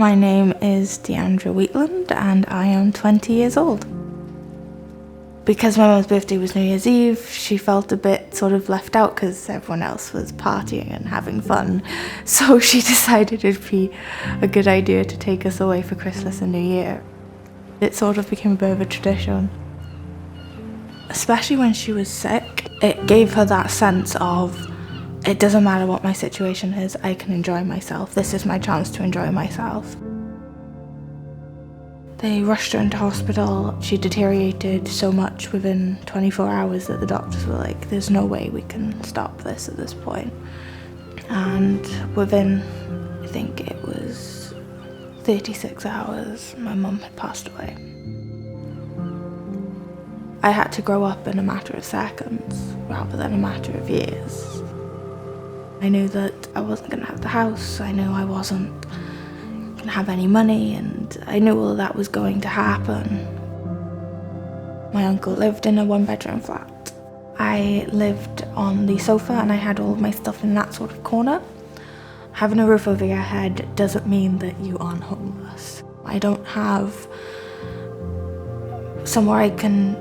My name is Deanndra and I am 20 years old. Because my mum's birthday was New Year's Eve, she felt a bit sort of left out because everyone else was partying and having fun. So she decided it'd be a good idea to take us away for Christmas and New Year. It sort of became a bit of a tradition. Especially when she was sick, it gave her that sense of, it doesn't matter what my situation is, I can enjoy myself. This is my chance to enjoy myself. They rushed her into hospital. She deteriorated so much within 24 hours that the doctors were like, there's no way we can stop this at this point. And within, I think it was 36 hours, my mum had passed away. I had to grow up in a matter of seconds rather than a matter of years. I knew that I wasn't going to have the house, I knew I wasn't going to have any money, and I knew all that was going to happen. My uncle lived in a one-bedroom flat. I lived on the sofa and I had all of my stuff in that sort of corner. Having a roof over your head doesn't mean that you aren't homeless. I don't have somewhere I can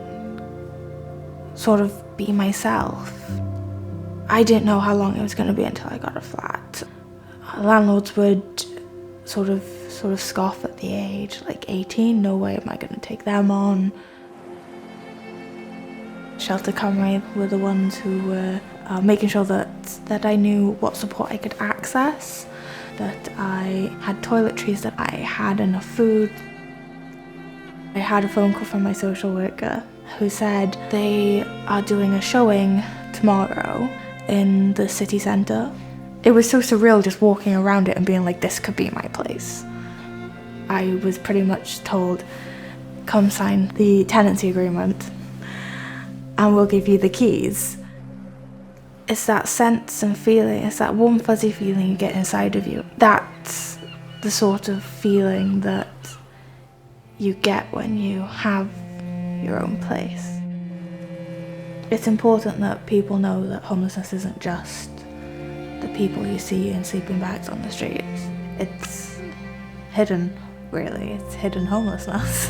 sort of be myself. I didn't know how long it was going to be until I got a flat. Landlords would sort of scoff at the age, like 18, no way am I going to take them on. Shelter Cymru were the ones who were making sure that I knew what support I could access, that I had toiletries, that I had enough food. I had a phone call from my social worker who said they are doing a showing tomorrow in the city centre. It was so surreal just walking around it and being like, this could be my place. I was pretty much told, come sign the tenancy agreement and we'll give you the keys. It's that sense and feeling, it's that warm fuzzy feeling you get inside of you. That's the sort of feeling that you get when you have your own place. It's important that people know that homelessness isn't just the people you see in sleeping bags on the streets. It's hidden, really. It's hidden homelessness.